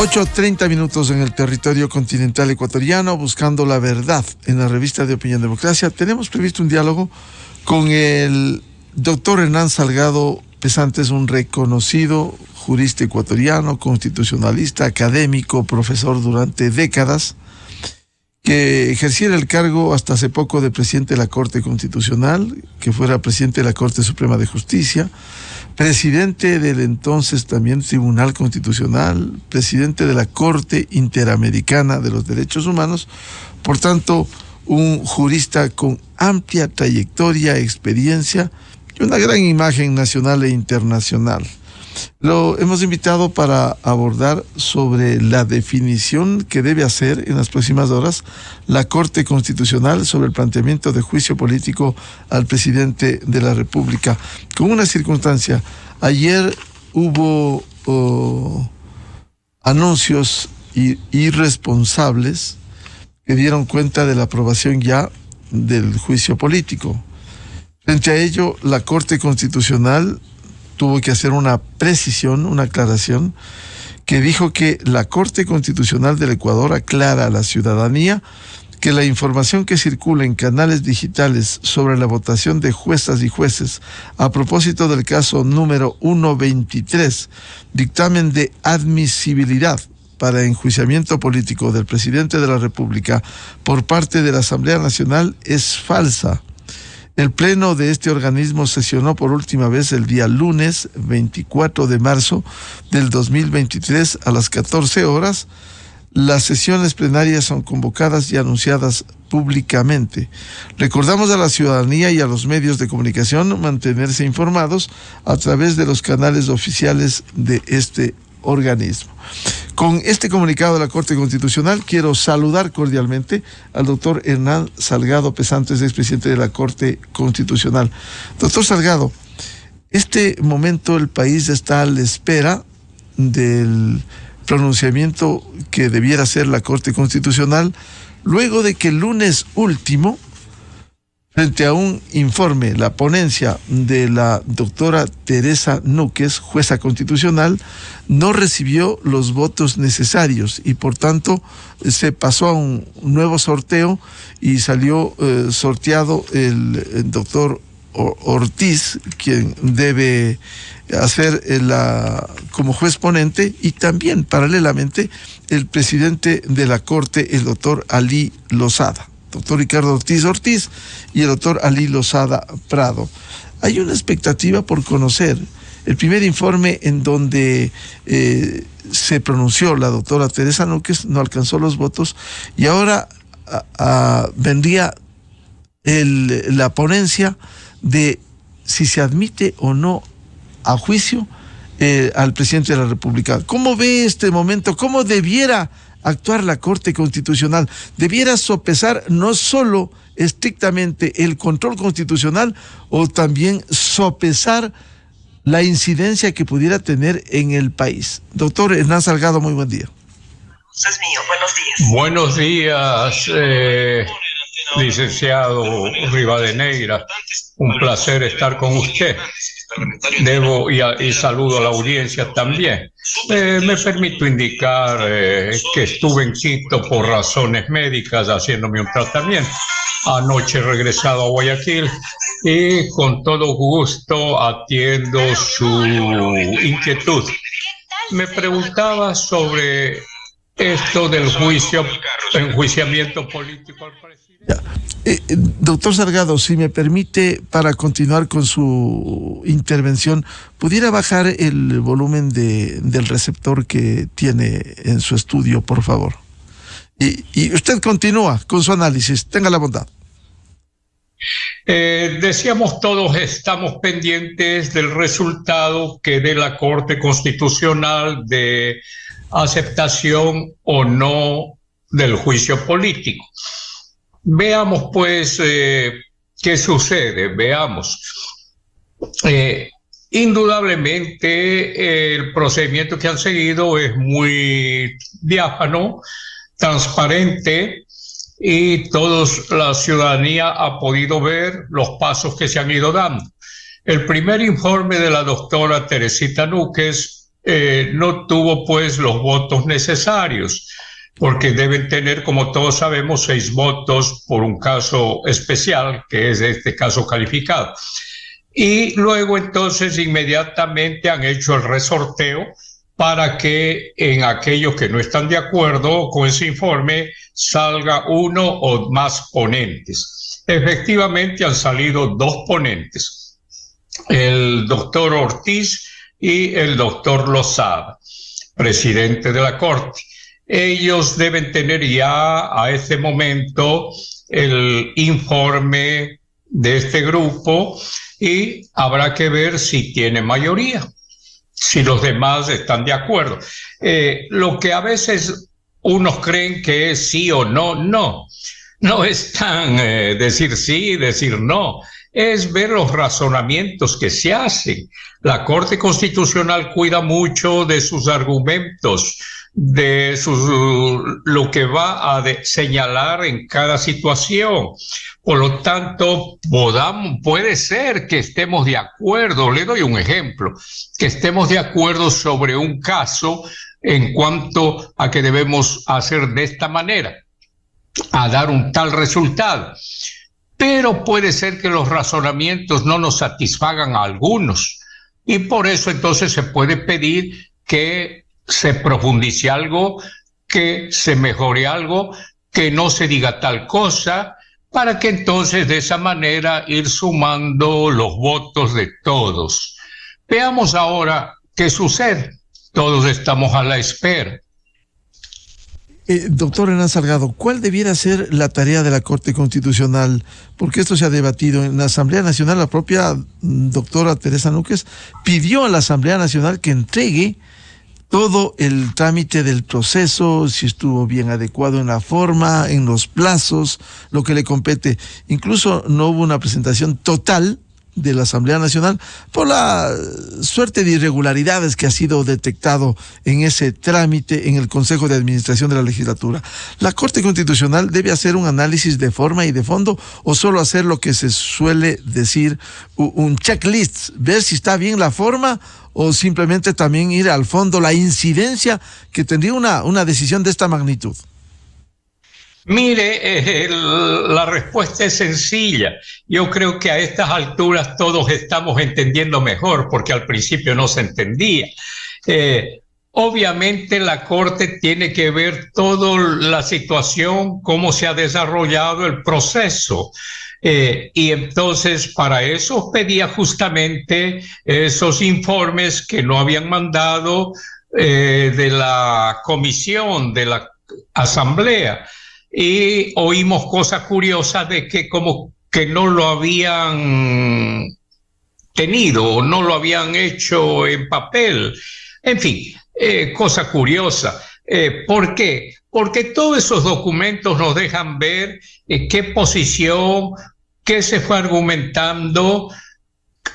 8:30 en el territorio continental ecuatoriano, buscando la verdad en la revista de Opinión Democracia. Tenemos previsto un diálogo con el doctor Hernán Salgado Pesantes, un reconocido jurista ecuatoriano, constitucionalista, académico, profesor durante décadas, que ejerciera el cargo hasta hace poco de presidente de la Corte Constitucional, que fuera presidente de la Corte Suprema de Justicia, presidente del entonces también Tribunal Constitucional, presidente de la Corte Interamericana de los Derechos Humanos, por tanto, un jurista con amplia trayectoria, experiencia y una gran imagen nacional e internacional. Lo hemos invitado para abordar sobre la definición que debe hacer en las próximas horas la Corte Constitucional sobre el planteamiento de juicio político al presidente de la República. Con una circunstancia, ayer hubo anuncios irresponsables que dieron cuenta de la aprobación ya del juicio político. Frente a ello, la Corte Constitucional tuvo que hacer una precisión, una aclaración, que dijo que la Corte Constitucional del Ecuador aclara a la ciudadanía que la información que circula en canales digitales sobre la votación de juezas y jueces a propósito del caso número 123, dictamen de admisibilidad para enjuiciamiento político del presidente de la República por parte de la Asamblea Nacional, es falsa. El pleno de este organismo sesionó por última vez el día lunes 24 de marzo del 2023 a las 14 horas. Las sesiones plenarias son convocadas y anunciadas públicamente. Recordamos a la ciudadanía y a los medios de comunicación mantenerse informados a través de los canales oficiales de este organismo. Con este comunicado de la Corte Constitucional quiero saludar cordialmente al doctor Hernán Salgado Pesantes, expresidente de la Corte Constitucional. Doctor Salgado, este momento el país está a la espera del pronunciamiento que debiera hacer la Corte Constitucional, luego de que el lunes último, frente a un informe, la ponencia de la doctora Teresa Núquez, jueza constitucional, no recibió los votos necesarios y por tanto se pasó a un nuevo sorteo y salió sorteado el doctor Ortiz, quien debe hacer como juez ponente, y también paralelamente el presidente de la Corte, el doctor Ali Lozada. Doctor Ricardo Ortiz y el doctor Ali Lozada Prado. Hay una expectativa por conocer el primer informe en donde se pronunció la doctora Teresa Núquez, no alcanzó los votos, y ahora vendría la ponencia de si se admite o no a juicio al presidente de la República. ¿Cómo ve este momento? ¿Cómo debiera actuar la Corte Constitucional? ¿Debiera sopesar no solo estrictamente el control constitucional o también sopesar la incidencia que pudiera tener en el país? Doctor Hernán Salgado, muy buen día. Es mío, buenos días. Buenos días, licenciado Rivadeneira. Un placer estar con usted. Y saludo a la audiencia también. Me permito indicar que estuve en Quito por razones médicas haciéndome un tratamiento. Anoche he regresado a Guayaquil y con todo gusto atiendo su inquietud. Me preguntaba sobre esto del enjuiciamiento político al presidente. Doctor Salgado, si me permite, para continuar con su intervención, ¿pudiera bajar el volumen del receptor que tiene en su estudio, por favor? Y usted continúa con su análisis, tenga la bondad. Decíamos, todos estamos pendientes del resultado que dé la Corte Constitucional de aceptación o no del juicio político. Veamos pues qué sucede, veamos. Indudablemente el procedimiento que han seguido es muy diáfano, transparente, y toda la ciudadanía ha podido ver los pasos que se han ido dando. El primer informe de la doctora Teresita Núquez no tuvo pues los votos necesarios, porque deben tener, como todos sabemos, 6 votos por un caso especial, que es este caso calificado. Y luego entonces inmediatamente han hecho el resorteo para que en aquellos que no están de acuerdo con ese informe salga uno o más ponentes. Efectivamente han salido 2 ponentes, el doctor Ortiz y el doctor Lozada, presidente de la Corte. Ellos deben tener ya a este momento el informe de este grupo y habrá que ver si tiene mayoría, si los demás están de acuerdo. Lo que a veces unos creen que es sí o no, no es tan decir sí, decir no, es ver los razonamientos que se hacen. La Corte Constitucional cuida mucho de sus argumentos, de lo que va a señalar en cada situación. Por lo tanto, puede ser que estemos de acuerdo, le doy un ejemplo, que estemos de acuerdo sobre un caso en cuanto a que debemos hacer de esta manera, a dar un tal resultado. Pero puede ser que los razonamientos no nos satisfagan a algunos y por eso entonces se puede pedir que se profundice algo, que se mejore algo, que no se diga tal cosa, para que entonces de esa manera ir sumando los votos de todos. Veamos ahora qué sucede. Todos estamos a la espera. Doctor Hernán Salgado, ¿cuál debiera ser la tarea de la Corte Constitucional? Porque esto se ha debatido en la Asamblea Nacional. La propia doctora Teresa Núquez pidió a la Asamblea Nacional que entregue todo el trámite del proceso, si estuvo bien adecuado en la forma, en los plazos, lo que le compete. Incluso no hubo una presentación total de la Asamblea Nacional por la suerte de irregularidades que ha sido detectado en ese trámite en el Consejo de Administración de la Legislatura. ¿La Corte Constitucional debe hacer un análisis de forma y de fondo o solo hacer lo que se suele decir un checklist, ver si está bien la forma o simplemente también ir al fondo, la incidencia que tendría una decisión de esta magnitud? Mire, la respuesta es sencilla. Yo creo que a estas alturas todos estamos entendiendo mejor, porque al principio no se entendía. Obviamente la Corte tiene que ver toda la situación, cómo se ha desarrollado el proceso. Y entonces para eso pedía justamente esos informes que no habían mandado de la comisión, de la Asamblea. Y oímos cosas curiosas de que como que no lo habían tenido o no lo habían hecho en papel. En fin, cosa curiosa. ¿Por qué? Porque todos esos documentos nos dejan ver qué posición, qué se fue argumentando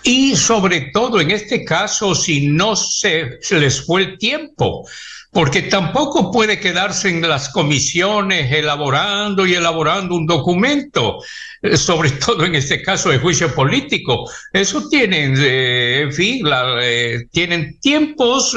y sobre todo en este caso si no se les fue el tiempo. Porque tampoco puede quedarse en las comisiones elaborando y elaborando un documento, sobre todo en este caso de juicio político. Eso tienen, en fin, tienen tiempos.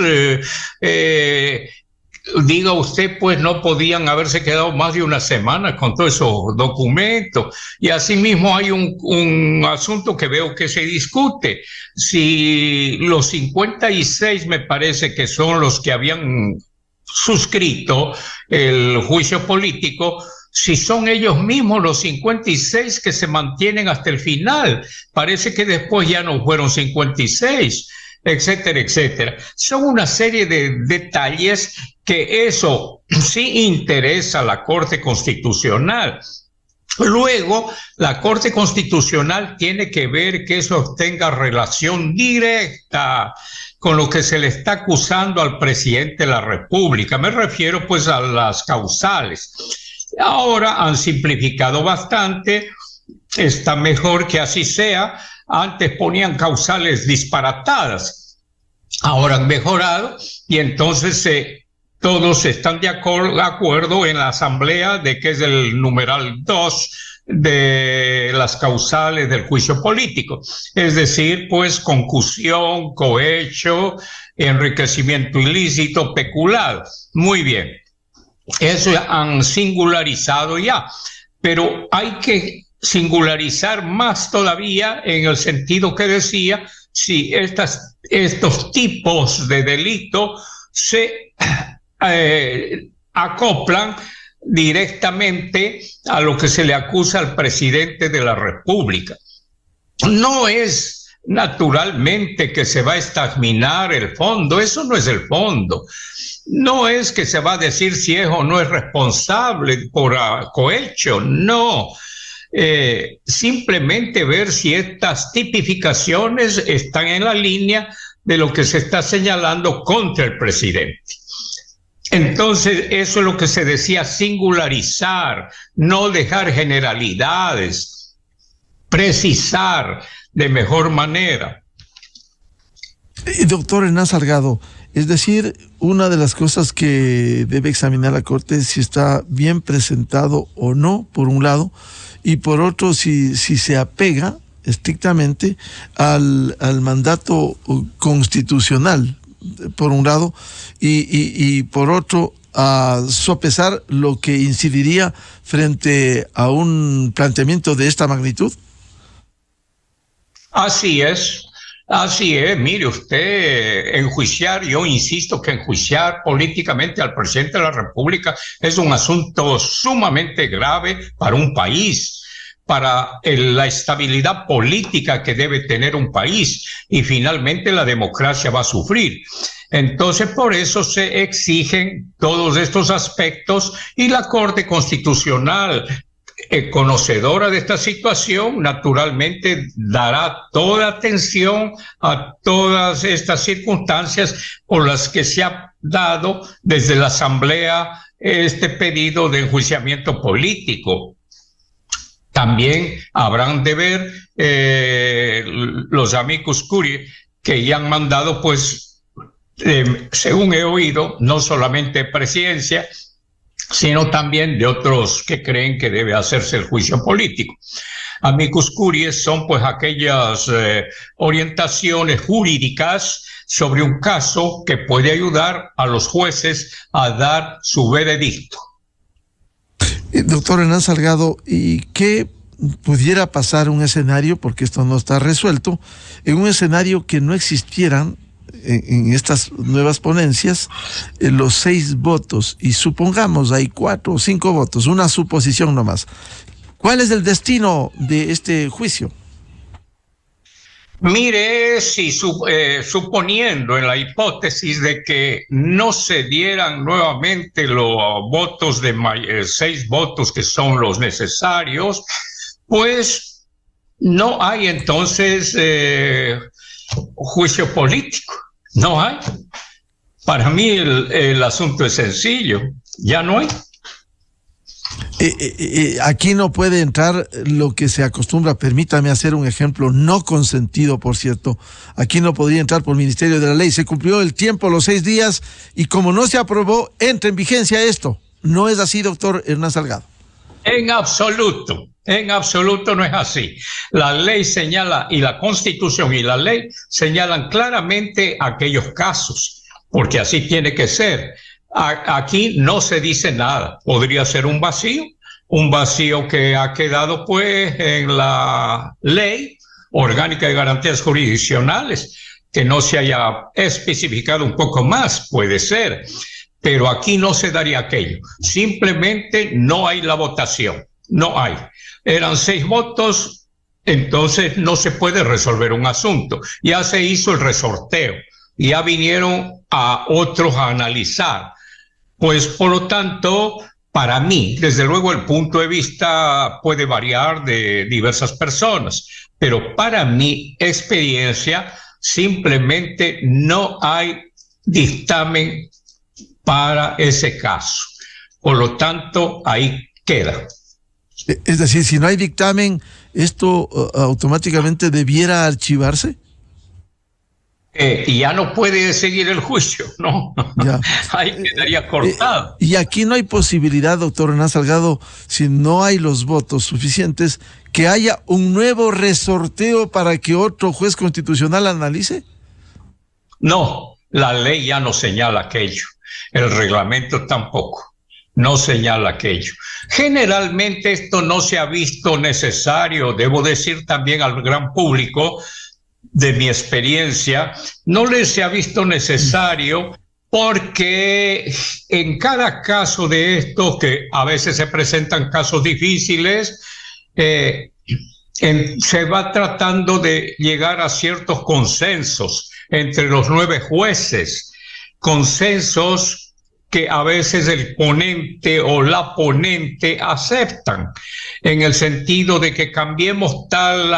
Diga usted, pues no podían haberse quedado más de una semana con todos esos documentos. Y asimismo hay un asunto que veo que se discute. Si los 56 me parece que son los que habían suscrito el juicio político, si son ellos mismos los 56 que se mantienen hasta el final. Parece que después ya no fueron 56. Etcétera, etcétera. Son una serie de detalles que eso sí interesa a la Corte Constitucional. Luego, la Corte Constitucional tiene que ver que eso tenga relación directa con lo que se le está acusando al presidente de la República. Me refiero pues a las causales. Ahora han simplificado bastante, está mejor que así sea. Antes ponían causales disparatadas, ahora han mejorado y entonces todos están de acuerdo en la Asamblea de que es el numeral 2 de las causales del juicio político, es decir, pues concusión, cohecho, enriquecimiento ilícito, peculado. Muy bien, eso han singularizado ya, pero hay que singularizar más todavía en el sentido que decía, si estos tipos de delito se acoplan directamente a lo que se le acusa al presidente de la República. No es naturalmente que se va a examinar el fondo, eso no es el fondo. No es que se va a decir si es o no es responsable por cohecho, no. Simplemente ver si estas tipificaciones están en la línea de lo que se está señalando contra el presidente. Entonces, eso es lo que se decía, singularizar, no dejar generalidades, precisar de mejor manera. Doctor Hernán Salgado, es decir, una de las cosas que debe examinar la Corte es si está bien presentado o no, por un lado, y por otro, si se apega estrictamente al mandato constitucional, por un lado, y por otro, a sopesar lo que incidiría frente a un planteamiento de esta magnitud. Así es. Así es, mire usted, enjuiciar, yo insisto que enjuiciar políticamente al presidente de la República es un asunto sumamente grave para un país, para la estabilidad política que debe tener un país, y finalmente la democracia va a sufrir. Entonces, por eso se exigen todos estos aspectos, y la Corte Constitucional, conocedora de esta situación, naturalmente dará toda atención a todas estas circunstancias por las que se ha dado desde la Asamblea este pedido de enjuiciamiento político. También habrán de ver los amicus curiae que ya han mandado, pues, según he oído, no solamente Presidencia, sino también de otros que creen que debe hacerse el juicio político. Amicus curiae son pues aquellas orientaciones jurídicas sobre un caso que puede ayudar a los jueces a dar su veredicto. Doctor Hernán Salgado, ¿y qué pudiera pasar un escenario, porque esto no está resuelto, en un escenario que no existieran en estas nuevas ponencias los 6 votos, y supongamos hay 4 o 5 votos, una suposición nomás? ¿Cuál es el destino de este juicio? Mire, si suponiendo en la hipótesis de que no se dieran nuevamente los votos de 6 votos que son los necesarios, pues no hay entonces juicio político, no hay. Para mí el asunto es sencillo, ya no hay. Aquí no puede entrar lo que se acostumbra, permítame hacer un ejemplo no consentido, por cierto. Aquí no podría entrar por Ministerio de la Ley. Se cumplió el tiempo, los 6 días, y como no se aprobó, entra en vigencia esto. ¿No es así, doctor Hernán Salgado? En absoluto no es así. La ley señala, y la Constitución y la ley señalan claramente aquellos casos, porque así tiene que ser. Aquí no se dice nada. Podría ser un vacío que ha quedado pues en la Ley Orgánica de Garantías Jurisdiccionales, que no se haya especificado un poco más, puede ser, pero aquí no se daría aquello. Simplemente no hay la votación, no hay. Eran 6 votos, entonces no se puede resolver un asunto. Ya se hizo el resorteo, ya vinieron a otros a analizar. Pues, por lo tanto, para mí, desde luego el punto de vista puede variar de diversas personas, pero para mi experiencia simplemente no hay dictamen para ese caso. Por lo tanto, ahí queda. Es decir, si no hay dictamen, ¿esto automáticamente debiera archivarse? Y ya no puede seguir el juicio, ¿no? Ya. Ahí quedaría cortado. Y aquí no hay posibilidad, doctor Hernán Salgado, si no hay los votos suficientes, que haya un nuevo resorteo para que otro juez constitucional analice? No, la ley ya no señala aquello, el reglamento tampoco, no señala aquello. Generalmente esto no se ha visto necesario, debo decir también al gran público, de mi experiencia, no les ha visto necesario porque en cada caso de estos, que a veces se presentan casos difíciles, se va tratando de llegar a ciertos consensos entre los 9 jueces, consensos que a veces el ponente o la ponente aceptan, en el sentido de que cambiemos tal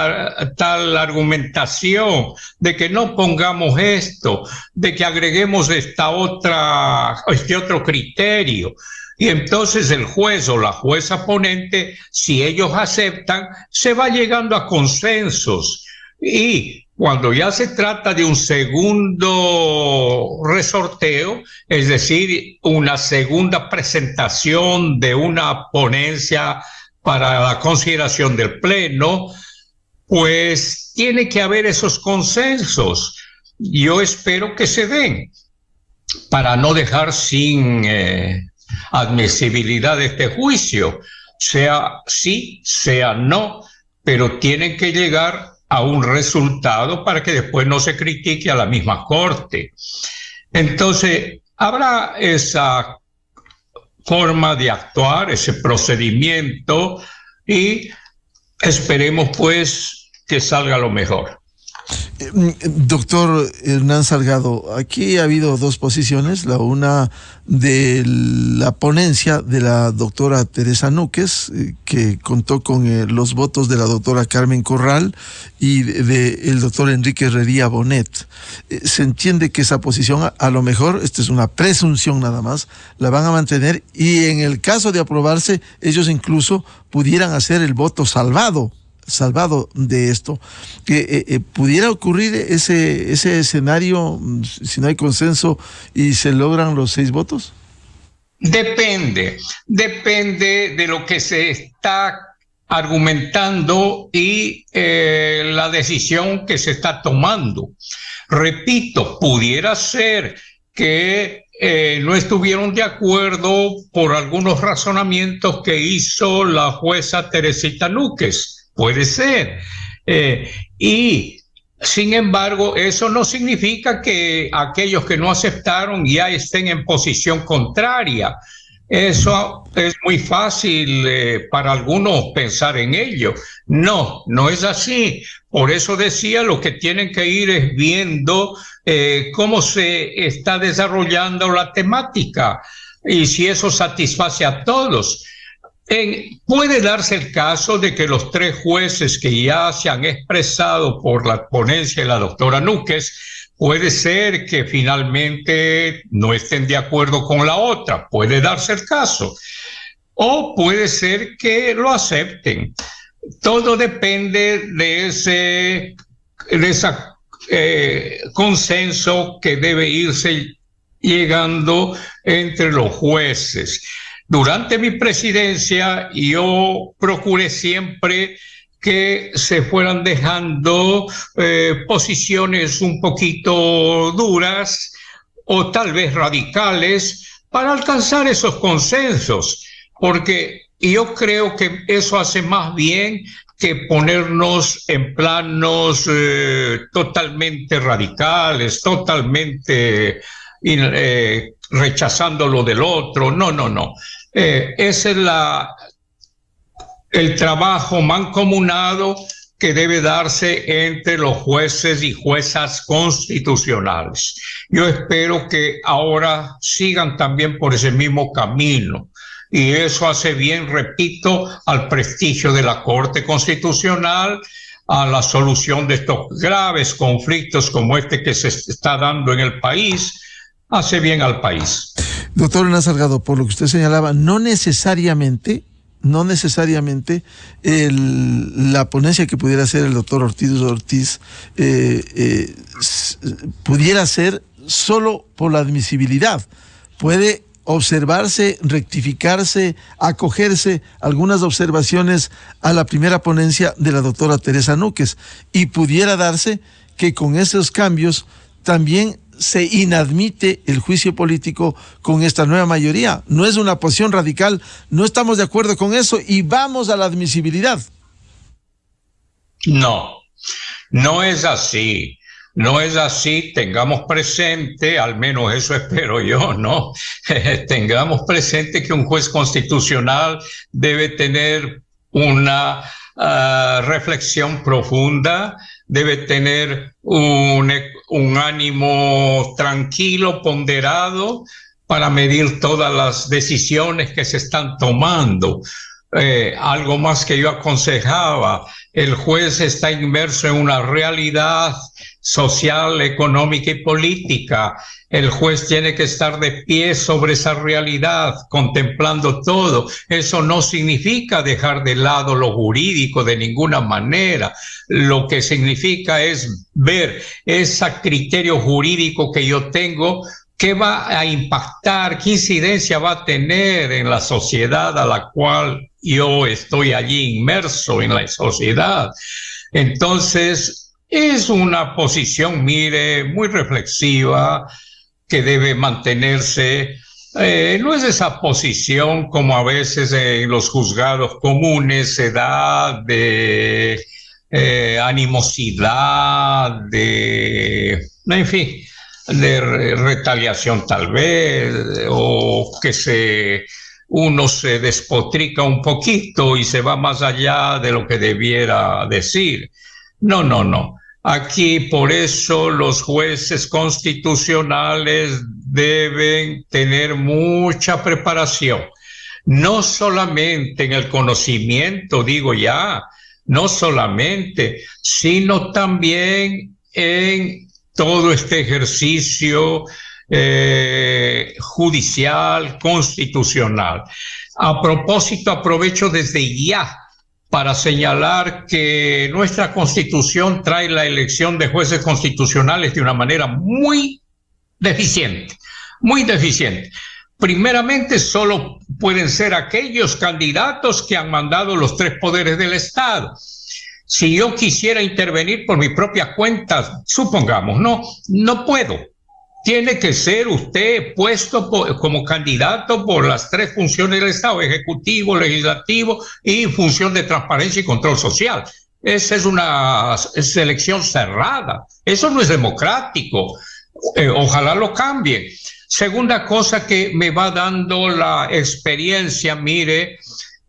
argumentación, de que no pongamos esto, de que agreguemos este otro criterio. Y entonces el juez o la jueza ponente, si ellos aceptan, se va llegando a consensos. Y cuando ya se trata de un segundo resorteo, es decir, una segunda presentación de una ponencia para la consideración del Pleno, pues tiene que haber esos consensos. Yo espero que se den para no dejar sin admisibilidad de este juicio, sea sí, sea no, pero tienen que llegar a un resultado para que después no se critique a la misma Corte. Entonces, habrá esa forma de actuar, ese procedimiento, y esperemos pues que salga lo mejor. Doctor Hernán Salgado, aquí ha habido 2 posiciones, la una de la ponencia de la doctora Teresa Núquez, que contó con los votos de la doctora Carmen Corral y del doctor Enrique Herrería Bonet. Se entiende que esa posición, a lo mejor, esta es una presunción nada más, la van a mantener, y en el caso de aprobarse, ellos incluso pudieran hacer el voto salvado de esto, que pudiera ocurrir ese escenario si no hay consenso y se logran los 6 votos. Depende de lo que se está argumentando y la decisión que se está tomando. Repito, pudiera ser que no estuvieron de acuerdo por algunos razonamientos que hizo la jueza Teresita Núquez. Puede ser. Y sin embargo, eso no significa que aquellos que no aceptaron ya estén en posición contraria. Eso es muy fácil para algunos pensar en ello. No, no es así. Por eso decía, lo que tienen que ir es viendo cómo se está desarrollando la temática y si eso satisface a todos. Puede darse el caso de que los 3 jueces que ya se han expresado por la ponencia de la doctora Núquez, puede ser que finalmente no estén de acuerdo con la otra, puede darse el caso, o puede ser que lo acepten. Todo depende de ese consenso que debe irse llegando entre los jueces. Durante mi presidencia, yo procuré siempre que se fueran dejando posiciones un poquito duras o tal vez radicales para alcanzar esos consensos, porque yo creo que eso hace más bien que ponernos en planos totalmente radicales, totalmente rechazando lo del otro. No. Ese es el trabajo mancomunado que debe darse entre los jueces y juezas constitucionales. Yo espero que ahora sigan también por ese mismo camino, y eso hace bien, repito, al prestigio de la Corte Constitucional, a la solución de estos graves conflictos como este que se está dando en el país, hace bien al país. Doctor Hernán Salgado, por lo que usted señalaba, no necesariamente la ponencia que pudiera hacer el doctor Ortiz pudiera ser solo por la admisibilidad. Puede observarse, rectificarse, acogerse algunas observaciones a la primera ponencia de la doctora Teresa Núquez, y pudiera darse que con esos cambios también se inadmite el juicio político con esta nueva mayoría. No es una posición radical, no estamos de acuerdo con eso y vamos a la admisibilidad. No, no es así. No es así. Tengamos presente, al menos eso espero yo, ¿no? Tengamos presente que un juez constitucional debe tener una reflexión profunda, debe tener un ánimo tranquilo, ponderado, para medir todas las decisiones que se están tomando. Algo más que yo aconsejaba, el juez está inmerso en una realidad social, económica y política. El juez tiene que estar de pie sobre esa realidad, contemplando todo. Eso no significa dejar de lado lo jurídico de ninguna manera. Lo que significa es ver ese criterio jurídico que yo tengo, qué va a impactar, qué incidencia va a tener en la sociedad a la cual yo estoy allí inmerso, en la sociedad. Entonces, es una posición, mire, muy reflexiva, que debe mantenerse. No es esa posición como a veces en los juzgados comunes se da de animosidad, en fin, de retaliación tal vez, o que uno se despotrica un poquito y se va más allá de lo que debiera decir. No. Aquí por eso los jueces constitucionales deben tener mucha preparación, no solamente en el conocimiento, no solamente, sino también en todo este ejercicio judicial, constitucional. A propósito, aprovecho desde ya para señalar que nuestra Constitución trae la elección de jueces constitucionales de una manera muy deficiente, muy deficiente. Primeramente, solo pueden ser aquellos candidatos que han mandado los 3 poderes del Estado. Si yo quisiera intervenir por mi propia cuenta, supongamos, no puedo. Tiene que ser usted puesto como candidato por las 3 funciones del Estado: ejecutivo, legislativo y función de transparencia y control social. Esa es una selección cerrada. Eso no es democrático. Ojalá lo cambien. Segunda cosa que me va dando la experiencia, mire,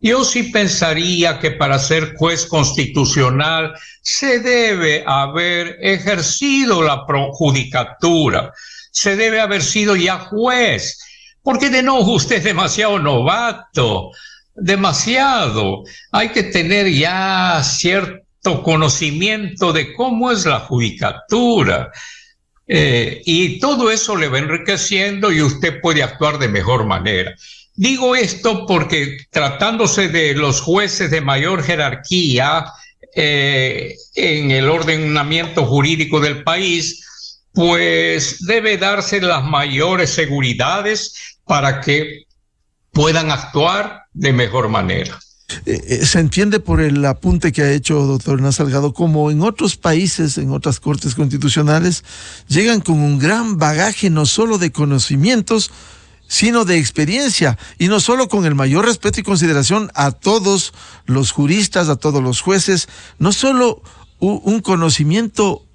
yo sí pensaría que para ser juez constitucional se debe haber ejercido la judicatura. Se debe haber sido ya juez, porque de nuevo usted es demasiado novato, demasiado. Hay que tener ya cierto conocimiento de cómo es la judicatura, y todo eso le va enriqueciendo y usted puede actuar de mejor manera. Digo esto porque tratándose de los jueces de mayor jerarquía en el ordenamiento jurídico del país, pues debe darse las mayores seguridades para que puedan actuar de mejor manera. Se entiende por el apunte que ha hecho doctor Hernán Salgado, como en otros países, en otras cortes constitucionales, llegan con un gran bagaje no solo de conocimientos, sino de experiencia, y no solo con el mayor respeto y consideración a todos los juristas, a todos los jueces, no solo un conocimiento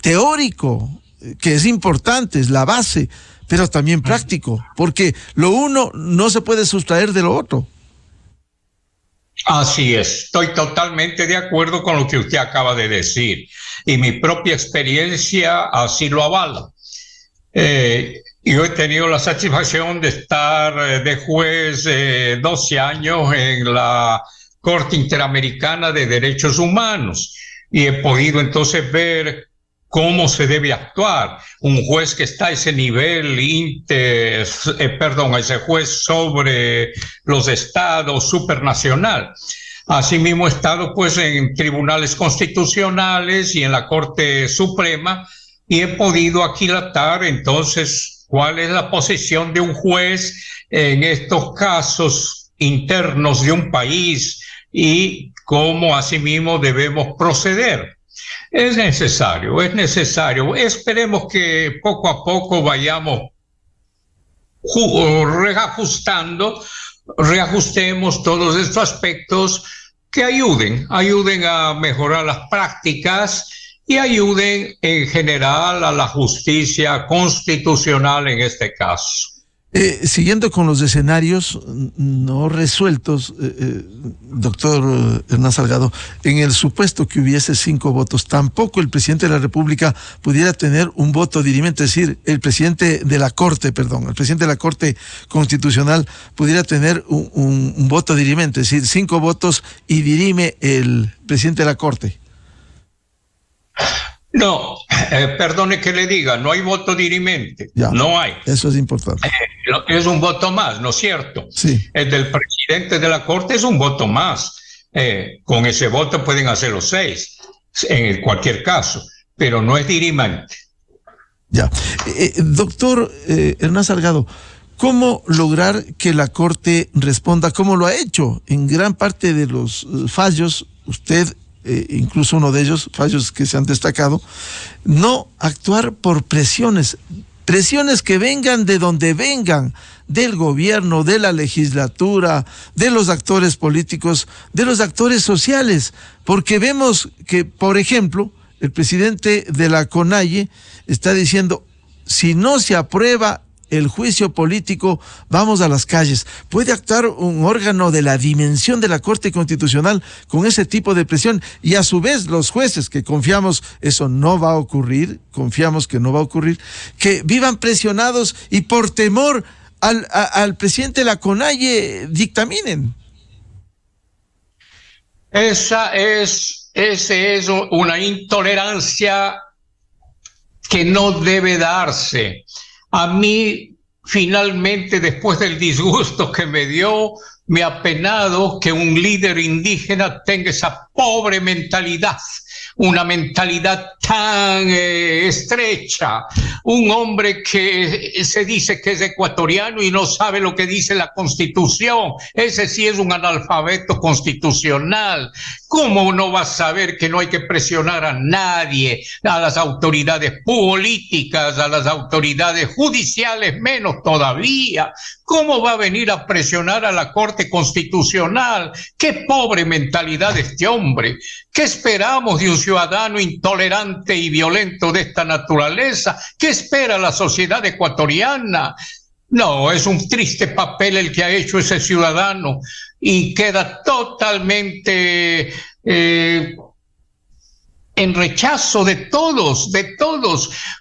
teórico, que es importante, es la base, pero también práctico, porque lo uno no se puede sustraer de lo otro. Así es, estoy totalmente de acuerdo con lo que usted acaba de decir, y mi propia experiencia así lo avala. Yo he tenido la satisfacción de estar de juez 12 años en la Corte Interamericana de Derechos Humanos, y he podido entonces ver cómo se debe actuar. Un juez que está a ese nivel, ese juez sobre los estados, supranacional. Asimismo he estado pues en tribunales constitucionales y en la Corte Suprema, y he podido aquilatar entonces cuál es la posición de un juez en estos casos internos de un país y cómo asimismo debemos proceder. Es necesario. Esperemos que poco a poco vayamos reajustemos todos estos aspectos que ayuden a mejorar las prácticas y ayuden en general a la justicia constitucional en este caso. Siguiendo con los escenarios no resueltos, doctor Hernán Salgado, en el supuesto que hubiese 5 votos, tampoco el presidente de la República pudiera tener un voto dirimente, es decir, el presidente de la Corte Constitucional pudiera tener un voto dirimente, es decir, 5 votos y dirime el presidente de la Corte. No, perdone que le diga, no hay voto dirimente, ya, no hay. Eso es importante. Es un voto más, ¿no es cierto? Sí. El del presidente de la Corte es un voto más. Con ese voto pueden hacer los 6, en cualquier caso, pero no es dirimente. Ya. Doctor Hernán Salgado, ¿cómo lograr que la Corte responda como lo ha hecho en gran parte de los fallos? Usted incluso uno de ellos, fallos que se han destacado, no actuar por presiones que vengan de donde vengan, del gobierno, de la legislatura, de los actores políticos, de los actores sociales, porque vemos que, por ejemplo, el presidente de la CONAIE está diciendo, si no se aprueba el juicio político, vamos a las calles. ¿Puede actuar un órgano de la dimensión de la Corte Constitucional con ese tipo de presión? Y a su vez los jueces, que confiamos eso no va a ocurrir, que vivan presionados y por temor al presidente de la CONAIE dictaminen. Esa es una intolerancia que no debe darse. A mí, finalmente, después del disgusto que me dio, me ha penado que un líder indígena tenga esa pobre mentalidad, una mentalidad tan estrecha, un hombre que se dice que es ecuatoriano y no sabe lo que dice la Constitución. Ese sí es un analfabeto constitucional. ¿Cómo no va a saber que no hay que presionar a nadie, a las autoridades políticas, a las autoridades judiciales, menos todavía? ¿Cómo va a venir a presionar a la Corte Constitucional? ¡Qué pobre mentalidad de este hombre! ¿Qué esperamos de un ciudadano intolerante y violento de esta naturaleza? ¿Qué espera la sociedad ecuatoriana? No, es un triste papel el que ha hecho ese ciudadano y queda totalmente en rechazo de todos.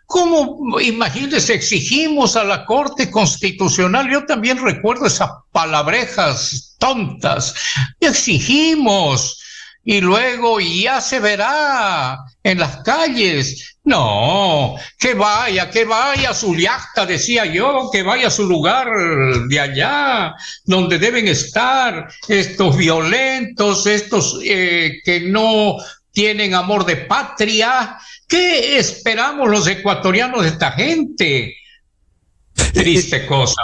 ¿Cómo, imagínense, exigimos a la Corte Constitucional? Yo también recuerdo esas palabrejas tontas. Exigimos y luego ya se verá en las calles. No, que vaya a su yacta, decía yo, que vaya a su lugar de allá, donde deben estar estos violentos, estos que no tienen amor de patria. ¿Qué esperamos los ecuatorianos de esta gente? Triste cosa,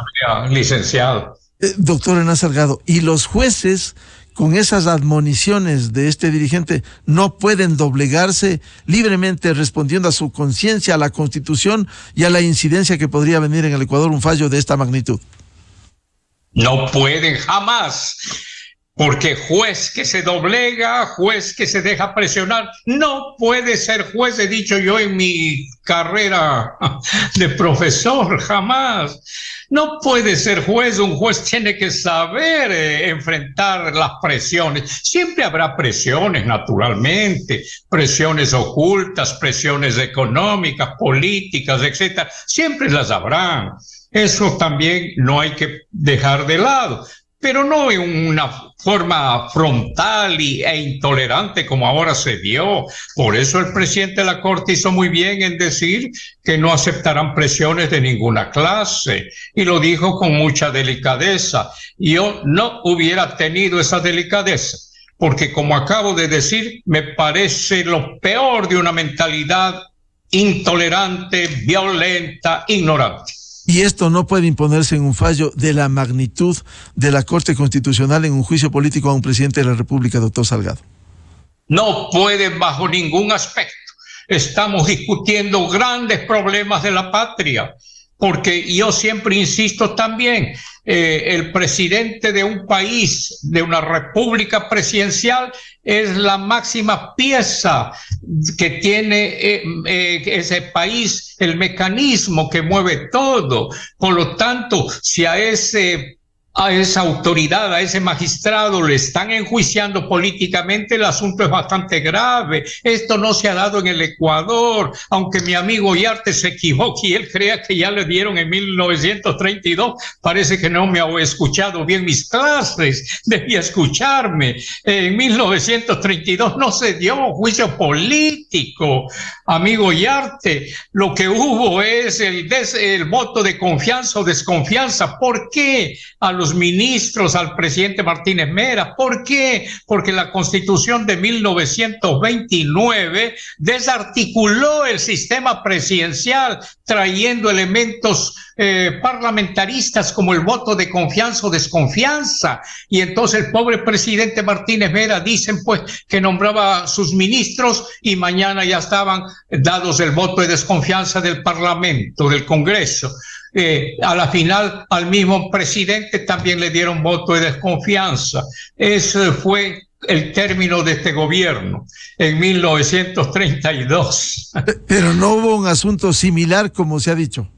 licenciado. Doctor Hernán Salgado, ¿y los jueces, con esas admoniciones de este dirigente, no pueden doblegarse libremente respondiendo a su conciencia, a la Constitución y a la incidencia que podría venir en el Ecuador un fallo de esta magnitud? No pueden jamás, porque juez que se doblega, juez que se deja presionar, no puede ser juez, he dicho yo en mi carrera de profesor, jamás. No puede ser juez, un juez tiene que saber enfrentar las presiones. Siempre habrá presiones, naturalmente, presiones ocultas, presiones económicas, políticas, etcétera. Siempre las habrá. Eso también no hay que dejar de lado, pero no en una forma frontal e intolerante como ahora se dio. Por eso el presidente de la Corte hizo muy bien en decir que no aceptarán presiones de ninguna clase, y lo dijo con mucha delicadeza. Yo no hubiera tenido esa delicadeza, porque como acabo de decir, me parece lo peor de una mentalidad intolerante, violenta, ignorante. Y esto no puede imponerse en un fallo de la magnitud de la Corte Constitucional en un juicio político a un presidente de la República, doctor Salgado. No puede bajo ningún aspecto. Estamos discutiendo grandes problemas de la patria, porque yo siempre insisto también, el presidente de un país, de una república presidencial, es la máxima pieza que tiene ese país, el mecanismo que mueve todo. Por lo tanto, si a esa autoridad, a ese magistrado le están enjuiciando políticamente, el asunto es bastante grave. Esto no se ha dado en el Ecuador, aunque mi amigo Yarte se equivoque y él crea que ya le dieron en 1932. Parece que no me ha escuchado bien mis clases, debía escucharme. En 1932 no se dio un juicio político, amigo Yarte. Lo que hubo es el voto de confianza o desconfianza. ¿Por qué? A los ministros, al presidente Martínez Mera. ¿Por qué? Porque la Constitución de 1929 desarticuló el sistema presidencial, trayendo elementos parlamentaristas como el voto de confianza o desconfianza. Y entonces el pobre presidente Martínez Mera, dicen pues que nombraba a sus ministros y mañana ya estaban dados el voto de desconfianza del Parlamento, del Congreso. A la final al mismo presidente también le dieron voto de desconfianza. Ese fue el término de este gobierno en 1932. Pero no hubo un asunto similar, como se ha dicho.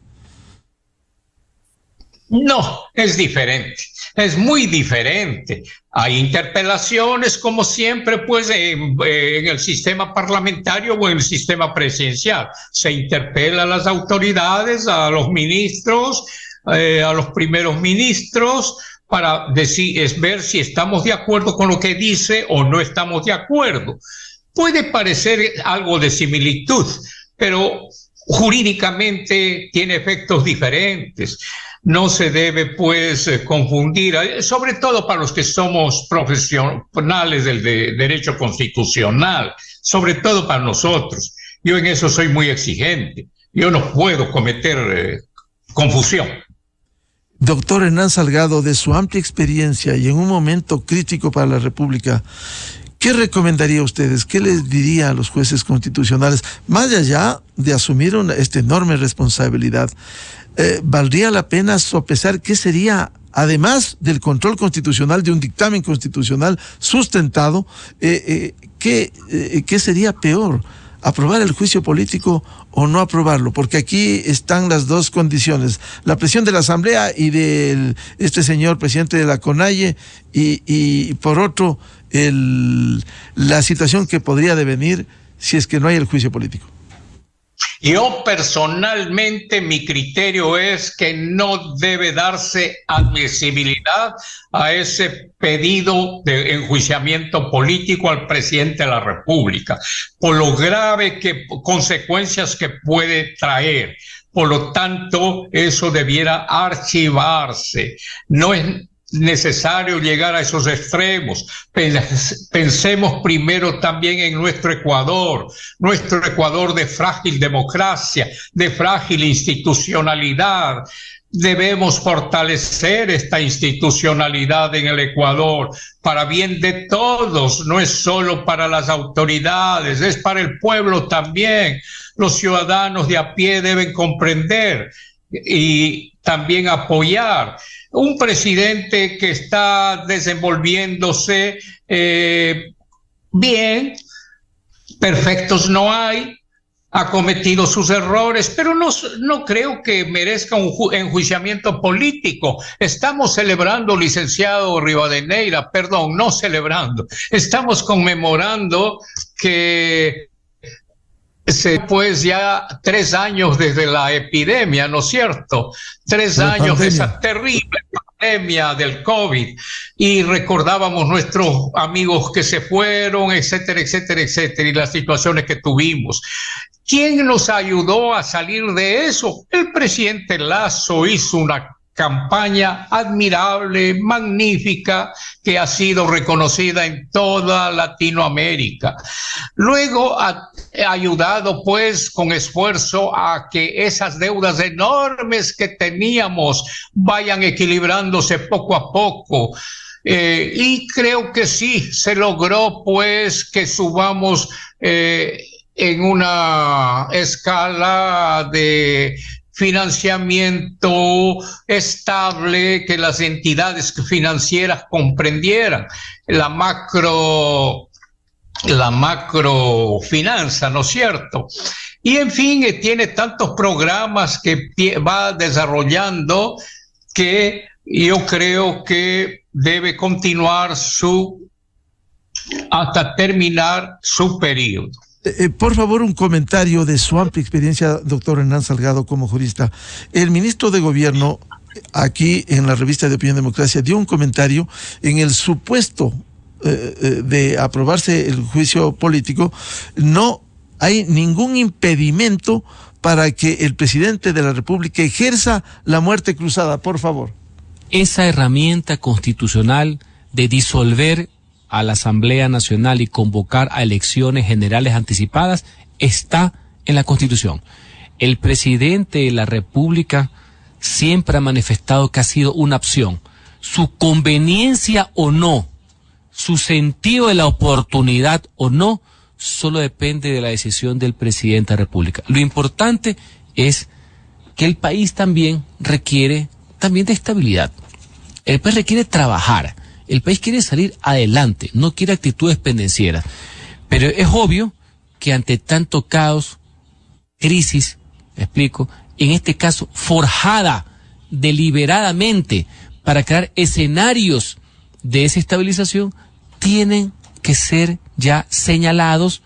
No, es diferente, es muy diferente. Hay interpelaciones, como siempre, pues en el sistema parlamentario o en el sistema presidencial. Se interpela a las autoridades, a los ministros, a los primeros ministros, para ver si estamos de acuerdo con lo que dice o no estamos de acuerdo. Puede parecer algo de similitud, pero jurídicamente tiene efectos diferentes. No se debe, pues, confundir, sobre todo para los que somos profesionales del derecho constitucional, sobre todo para nosotros. Yo en eso soy muy exigente. Yo no puedo cometer confusión. Doctor Hernán Salgado, de su amplia experiencia y en un momento crítico para la República, ¿qué recomendaría a ustedes? ¿Qué les diría a los jueces constitucionales? Más allá de asumir esta enorme responsabilidad, ¿valdría la pena sopesar qué sería, además del control constitucional de un dictamen constitucional sustentado, qué sería peor? ¿Aprobar el juicio político o no aprobarlo? Porque aquí están las dos condiciones: la presión de la Asamblea y de este señor presidente de la CONAIE, y por otro, la situación que podría devenir si es que no hay el juicio político. Yo personalmente, mi criterio es que no debe darse admisibilidad a ese pedido de enjuiciamiento político al presidente de la República, por lo grave consecuencias que puede traer. Por lo tanto, eso debiera archivarse. No es necesario llegar a esos extremos. Pensemos primero también en nuestro Ecuador de frágil democracia, de frágil institucionalidad. Debemos fortalecer esta institucionalidad en el Ecuador para bien de todos, no es solo para las autoridades, es para el pueblo también. Los ciudadanos de a pie deben comprender y también apoyar. Un presidente que está desenvolviéndose bien, perfectos no hay, ha cometido sus errores, pero no creo que merezca un enjuiciamiento político. Estamos celebrando, licenciado Rivadeneira, perdón, no celebrando, estamos conmemorando que pues ya 3 años desde la epidemia, ¿no es cierto? 3 años de esa terrible pandemia del COVID, y recordábamos nuestros amigos que se fueron, etcétera, etcétera, etcétera, y las situaciones que tuvimos. ¿Quién nos ayudó a salir de eso? El presidente Lasso hizo una campaña admirable, magnífica, que ha sido reconocida en toda Latinoamérica. Luego ha ayudado pues con esfuerzo a que esas deudas enormes que teníamos vayan equilibrándose poco a poco. Y creo que sí, se logró pues que subamos en una escala de financiamiento estable, que las entidades financieras comprendieran la macrofinanza, ¿no es cierto? Y en fin, tiene tantos programas que va desarrollando que yo creo que debe continuar hasta terminar su periodo. Por favor, un comentario de su amplia experiencia, doctor Hernán Salgado, como jurista. El ministro de Gobierno, aquí en la revista de Opinión Democracia, dio un comentario en el supuesto de aprobarse el juicio político. No hay ningún impedimento para que el presidente de la República ejerza la muerte cruzada. Por favor. Esa herramienta constitucional de disolver a la Asamblea Nacional y convocar a elecciones generales anticipadas está en la Constitución. El presidente de la República siempre ha manifestado que ha sido una opción. Su conveniencia o no, su sentido de la oportunidad o no, solo depende de la decisión del presidente de la República. Lo importante es que el país también requiere de estabilidad. El país requiere trabajar. El país quiere salir adelante, no quiere actitudes pendencieras. Pero es obvio que ante tanto caos, crisis, me explico, en este caso forjada deliberadamente para crear escenarios de desestabilización, tienen que ser ya señalados,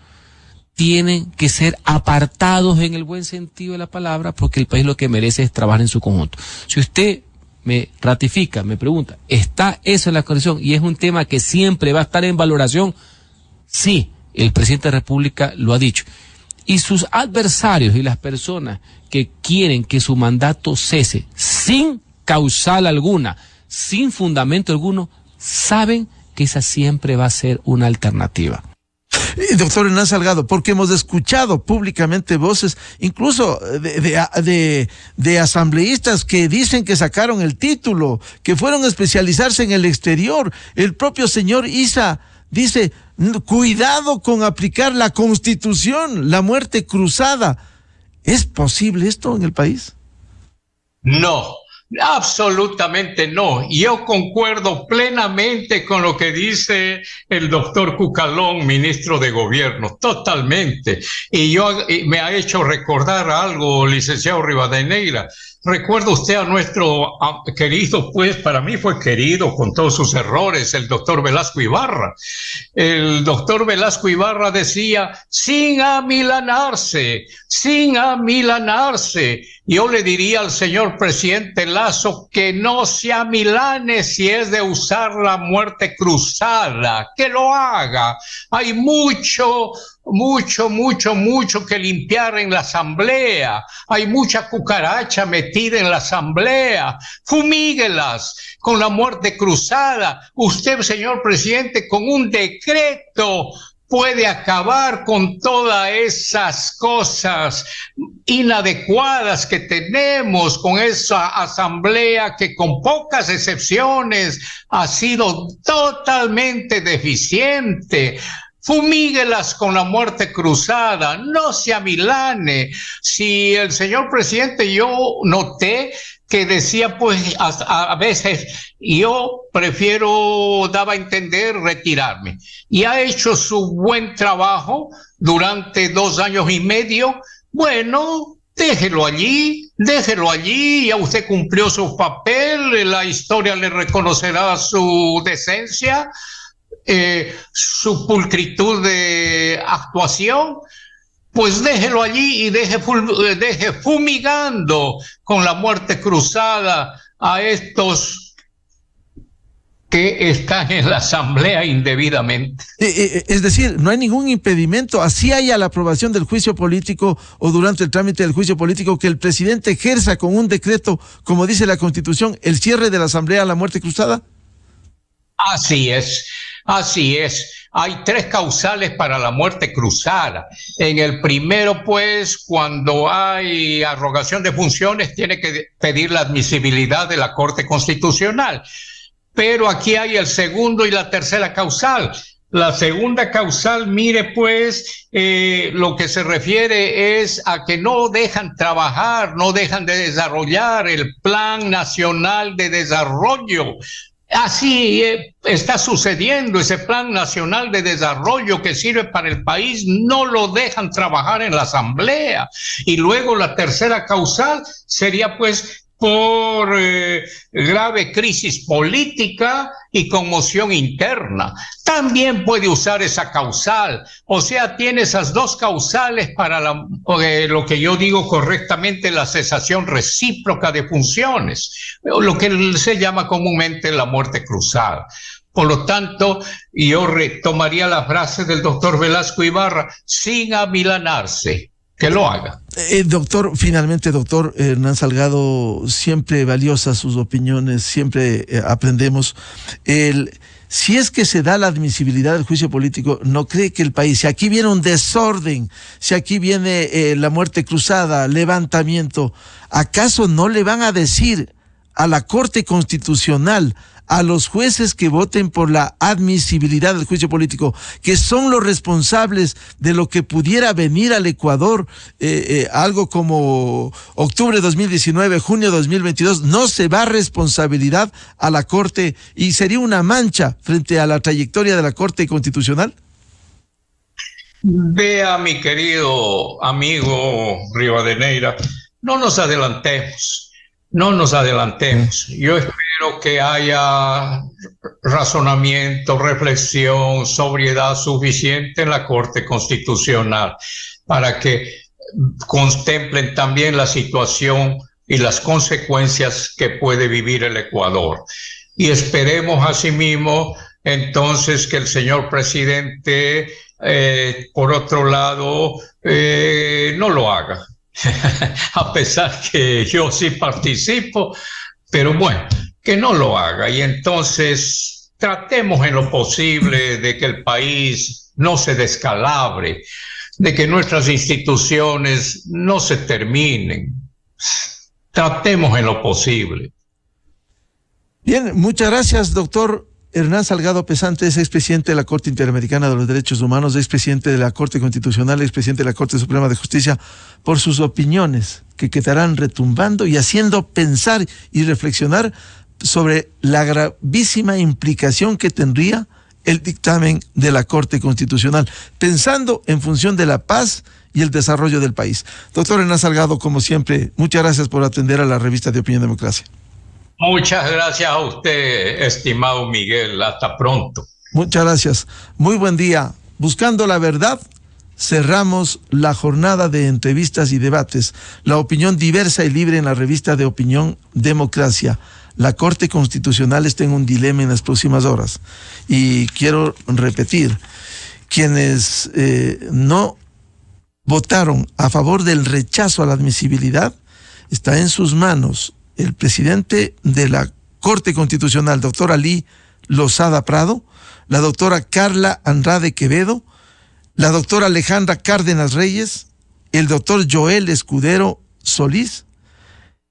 tienen que ser apartados en el buen sentido de la palabra, porque el país lo que merece es trabajar en su conjunto. Si usted me ratifica, me pregunta, ¿está eso en la Constitución y es un tema que siempre va a estar en valoración? Sí, el presidente de la República lo ha dicho. Y sus adversarios y las personas que quieren que su mandato cese sin causal alguna, sin fundamento alguno, saben que esa siempre va a ser una alternativa. Doctor Hernán Salgado, porque hemos escuchado públicamente voces, incluso de asambleístas que dicen que sacaron el título, que fueron a especializarse en el exterior. El propio señor Issa dice, cuidado con aplicar la Constitución, la muerte cruzada. ¿Es posible esto en el país? No. Absolutamente no. Yo concuerdo plenamente con lo que dice el doctor Cucalón, ministro de Gobierno, totalmente. Y me ha hecho recordar algo, licenciado Rivadeneira. Recuerda usted a nuestro querido, pues para mí fue querido con todos sus errores, el doctor Velasco Ibarra. El doctor Velasco Ibarra decía, sin amilanarse. Yo le diría al señor presidente Lasso que no se amilane si es de usar la muerte cruzada, que lo haga. Hay mucho que limpiar en la asamblea. Hay mucha cucaracha metida en la asamblea. Fumíguelas con la muerte cruzada. Usted, señor presidente, con un decreto puede acabar con todas esas cosas inadecuadas que tenemos, con esa asamblea que con pocas excepciones ha sido totalmente deficiente. Fumíguelas con la muerte cruzada, no se amilane. Si el señor presidente, yo noté que decía, pues, a veces, yo prefiero, daba a entender, retirarme. Y ha hecho su buen trabajo durante 2 años y medio. Bueno, déjelo allí, ya usted cumplió su papel, la historia le reconocerá su decencia, su pulcritud de actuación. Pues déjelo allí y deje fumigando con la muerte cruzada a estos que están en la Asamblea indebidamente. Es decir, no hay ningún impedimento, así haya la aprobación del juicio político o durante el trámite del juicio político, que el presidente ejerza con un decreto, como dice la Constitución, el cierre de la Asamblea a la muerte cruzada. Así es, así es. Hay 3 causales para la muerte cruzada. En el primero, pues, cuando hay arrogación de funciones, tiene que pedir la admisibilidad de la Corte Constitucional. Pero aquí hay el segundo y la tercera causal. La segunda causal, mire pues, lo que se refiere es a que no dejan trabajar, no dejan de desarrollar el Plan Nacional de Desarrollo. Así está sucediendo. Ese Plan Nacional de Desarrollo que sirve para el país, no lo dejan trabajar en la Asamblea. Y luego la tercera causal sería pues por grave crisis política y conmoción interna. También puede usar esa causal. O sea, tiene esas 2 causales para lo que yo digo correctamente, la cesación recíproca de funciones, lo que se llama comúnmente la muerte cruzada. Por lo tanto, yo retomaría la frase del doctor Velasco Ibarra, sin amilanarse. Que lo haga. Finalmente, doctor Hernán Salgado, siempre valiosas sus opiniones, siempre aprendemos. Si es que se da la admisibilidad del juicio político, ¿no cree que el país, si aquí viene un desorden, si aquí viene la muerte cruzada, levantamiento, acaso no le van a decir a la Corte Constitucional, a los jueces que voten por la admisibilidad del juicio político, que son los responsables de lo que pudiera venir al Ecuador, algo como octubre de 2019, junio de 2022, no se va responsabilidad a la Corte y sería una mancha frente a la trayectoria de la Corte Constitucional? Vea, mi querido amigo Rivadeneira, no nos adelantemos. No nos adelantemos. Yo espero que haya razonamiento, reflexión, sobriedad suficiente en la Corte Constitucional para que contemplen también la situación y las consecuencias que puede vivir el Ecuador. Y esperemos asimismo entonces que el señor presidente, por otro lado, no lo haga. A pesar que yo sí participo, pero bueno, que no lo haga. Y entonces tratemos en lo posible de que el país no se descalabre, de que nuestras instituciones no se terminen. Tratemos en lo posible. Bien, muchas gracias, doctor Hernán Salgado Pesante, es expresidente de la Corte Interamericana de los Derechos Humanos, expresidente de la Corte Constitucional, expresidente de la Corte Suprema de Justicia, por sus opiniones que quedarán retumbando y haciendo pensar y reflexionar sobre la gravísima implicación que tendría el dictamen de la Corte Constitucional, pensando en función de la paz y el desarrollo del país. Doctor Hernán Salgado, como siempre, muchas gracias por atender a la revista de Opinión Democracia. Muchas gracias a usted, estimado Miguel. Hasta pronto. Muchas gracias. Muy buen día. Buscando la verdad, cerramos la jornada de entrevistas y debates. La opinión diversa y libre en la revista de Opinión Democracia. La Corte Constitucional está en un dilema en las próximas horas. Y quiero repetir, quienes no votaron a favor del rechazo a la admisibilidad, está en sus manos el presidente de la Corte Constitucional, doctor Ali Lozada Prado, la doctora Carla Andrade Quevedo, la doctora Alejandra Cárdenas Reyes, el doctor Joel Escudero Solís,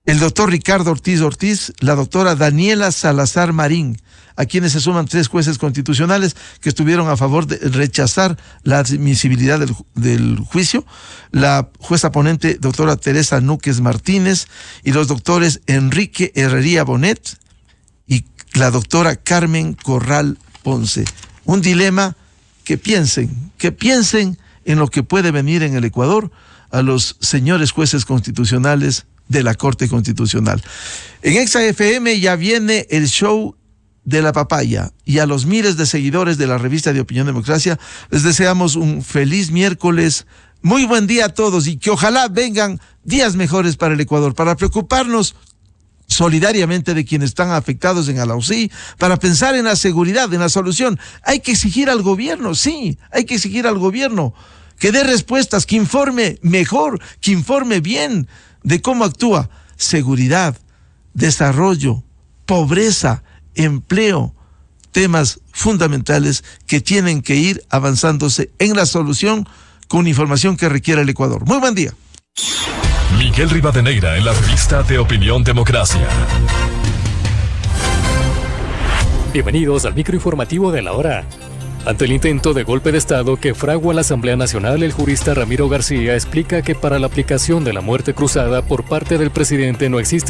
el doctor Ricardo Ortiz, la doctora Daniela Salazar Marín, a quienes se suman 3 jueces constitucionales que estuvieron a favor de rechazar la admisibilidad del juicio, la jueza ponente doctora Teresa Núquez Martínez y los doctores Enrique Herrería Bonet y la doctora Carmen Corral Ponce. Un dilema que piensen en lo que puede venir en el Ecuador a los señores jueces constitucionales de la Corte Constitucional. En Exa FM ya viene el show de la papaya, y a los miles de seguidores de la revista de Opinión Democracia les deseamos un feliz miércoles, muy buen día a todos y que ojalá vengan días mejores para el Ecuador, para preocuparnos solidariamente de quienes están afectados en Alausí, para pensar en la seguridad, en la solución. Hay que exigir al gobierno, sí, hay que exigir al gobierno que dé respuestas, que informe mejor, que informe bien de cómo actúa. Seguridad, desarrollo, pobreza, empleo, temas fundamentales que tienen que ir avanzándose en la solución con información que requiere el Ecuador. Muy buen día. Miguel Rivadeneira en la revista de Opinión Democracia. Bienvenidos al microinformativo de la hora. Ante el intento de golpe de Estado que fragua la Asamblea Nacional, el jurista Ramiro García explica que para la aplicación de la muerte cruzada por parte del presidente no existe